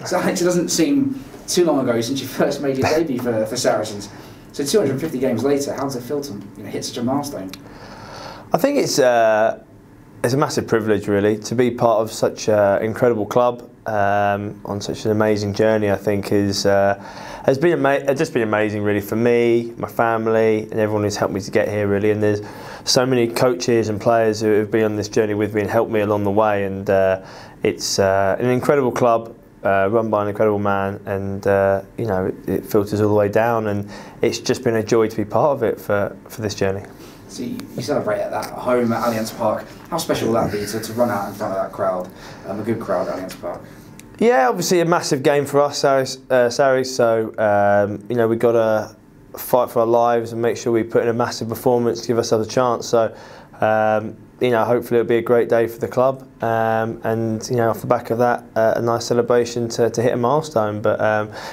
So Alex, it doesn't seem too long ago since you first made your debut for Saracens. So 250 games later, how does it feel to hit such a milestone? I think it's a massive privilege, really, to be part of such an incredible club on such an amazing journey. I think has just been amazing, really, for me, my family, and everyone who's helped me to get here, really. And there's so many coaches and players who have been on this journey with me and helped me along the way. And it's an incredible club. Run by an incredible man, and it filters all the way down, and it's just been a joy to be part of it for this journey. So you celebrate at home at Allianz Park. How special will that be to run out in front of that crowd, a good crowd at Allianz Park? Yeah, obviously a massive game for us, Sarries. So we've got to fight for our lives and make sure we put in a massive performance to give ourselves a chance. So. Hopefully it'll be a great day for the club, and off the back of that, a nice celebration to hit a milestone. But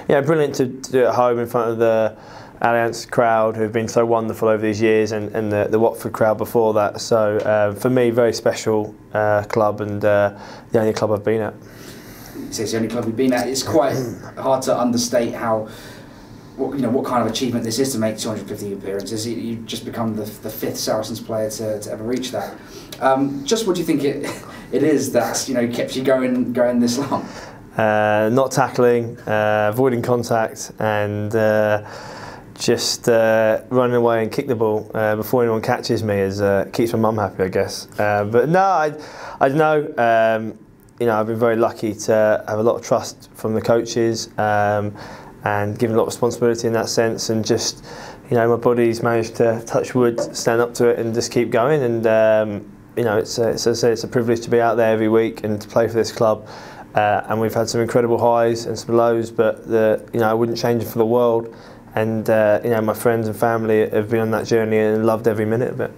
brilliant to do it at home in front of the Allianz crowd, who've been so wonderful over these years, and the Watford crowd before that. So for me, very special club, and the only club I've been at. So it's the only club you've been at. It's quite hard to understate what kind of achievement this is to make 250 appearances. You've just become the fifth Saracens player to ever reach that. Just what do you think it is that's kept you going this long? Not tackling, avoiding contact, and just running away and kick the ball before anyone catches me keeps my mum happy, I guess. But no, I know. I've been very lucky to have a lot of trust from the coaches. And given a lot of responsibility in that sense, and just my body's managed to touch wood, stand up to it, and just keep going. And it's a privilege to be out there every week and to play for this club. And we've had some incredible highs and some lows, but I wouldn't change it for the world. And my friends and family have been on that journey and loved every minute of it.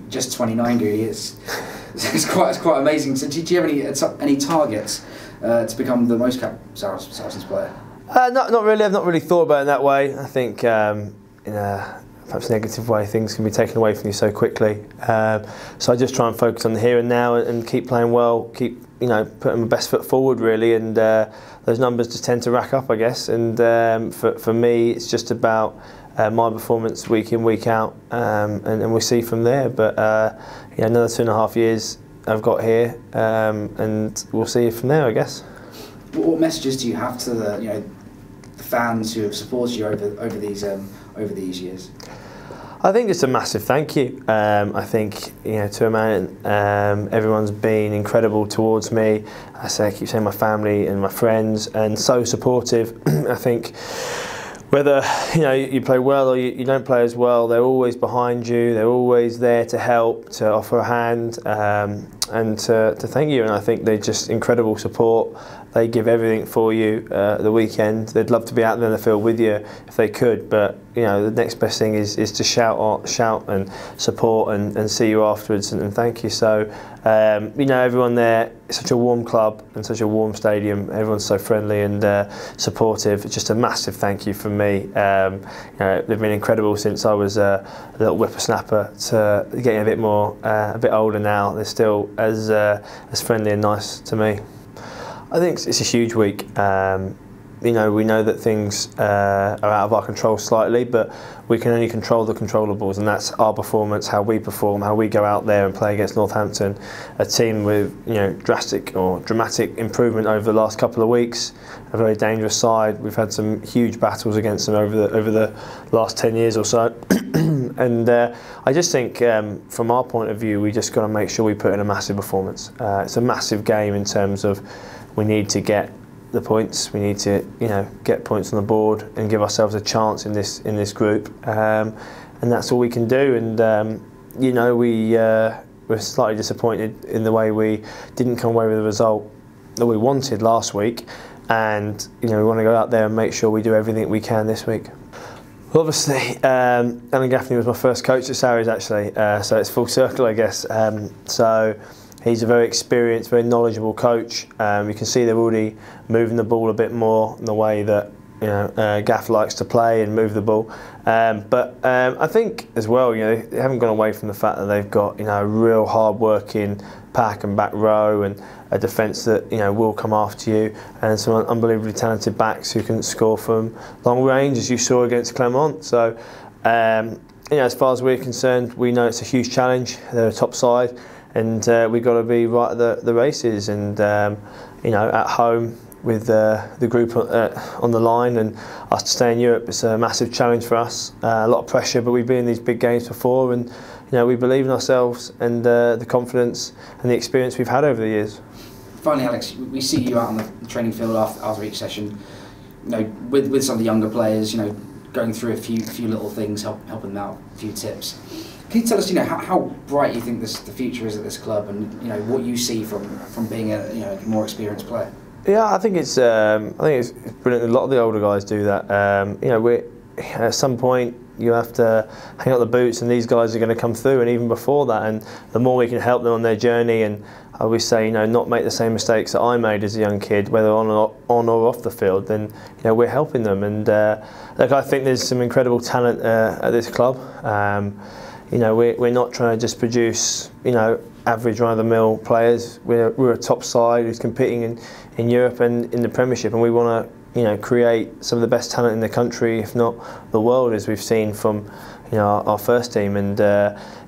Just 29, Goode. It's quite amazing. So do you have any targets to become the most capped Saracens player? Not really. I've not really thought about it in that way. I think in a perhaps negative way, things can be taken away from you so quickly. So I just try and focus on the here and now and keep playing well, keep putting my best foot forward, really. And those numbers just tend to rack up, I guess. And for me, it's just about my performance week in, week out, and we'll see from there. But another 2.5 years I've got here, and we'll see from there, I guess. What messages do you have to the fans who have supported you over these years? I think just a massive thank you. I think to a man, everyone's been incredible towards me. I keep saying my family and my friends, and so supportive. I think whether you play well or you don't play as well, they're always behind you. They're always there to help, to offer a hand, and to thank you. And I think they're just incredible support. They give everything for you the weekend. They'd love to be out there in the field with you if they could, but the next best thing is to shout and support and see you afterwards and thank you. So everyone there, it's such a warm club and such a warm stadium. Everyone's so friendly and supportive. It's just a massive thank you from me. They've been incredible since I was a little whippersnapper to getting a bit older now. They're still as friendly and nice to me. I think it's a huge week. We know that things are out of our control slightly, but we can only control the controllables, and that's our performance, how we perform, how we go out there and play against Northampton, a team with drastic or dramatic improvement over the last couple of weeks, a very dangerous side. We've had some huge battles against them over the last 10 years or so. And I just think from our point of view, we just got to make sure we put in a massive performance. It's a massive game in terms of we need to get the points. We need to get points on the board and give ourselves a chance in this group, and that's all we can do. And we're slightly disappointed in the way we didn't come away with the result that we wanted last week, and we want to go out there and make sure we do everything we can this week. Well, obviously, Alan Gaffney was my first coach at Sarries, actually, so it's full circle, I guess. So he's a very experienced, very knowledgeable coach. You can see they're already moving the ball a bit more in the way that Gaff likes to play and move the ball. But I think as well, they haven't gone away from the fact that they've got a real hard-working pack and back row, and a defence that will come after you, and some unbelievably talented backs who can score from long range, as you saw against Clermont. So as far as we're concerned, we know it's a huge challenge. They're a top side, and we've got to be right at the races, and at home with the group on the line, and us to stay in Europe. It's a massive challenge for us, a lot of pressure, but we've been in these big games before, and we believe in ourselves and the confidence and the experience we've had over the years. Finally, Alex, we see you out on the training field after each session, with some of the younger players, going through a few little things, helping them out, a few tips. Can you tell us, how bright you think the future is at this club, and what you see from being a more experienced player? Yeah, I think it's brilliant. A lot of the older guys do that. At some point you have to hang up the boots, and these guys are going to come through, and even before that, and the more we can help them on their journey, and I always say, not make the same mistakes that I made as a young kid, whether on or off the field, then we're helping them. And I think there's some incredible talent at this club. We're not trying to just produce average run-of-the-mill players. We're a top side who's competing in Europe and in the Premiership, and we want to create some of the best talent in the country, if not the world, as we've seen from our first team. And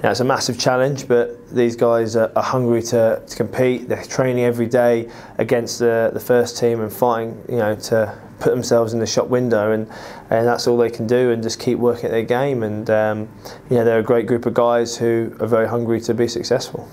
it's a massive challenge, but these guys are hungry to compete. They're training every day against the first team and fighting to put themselves in the shop window, and that's all they can do, and just keep working at their game. And they're a great group of guys who are very hungry to be successful.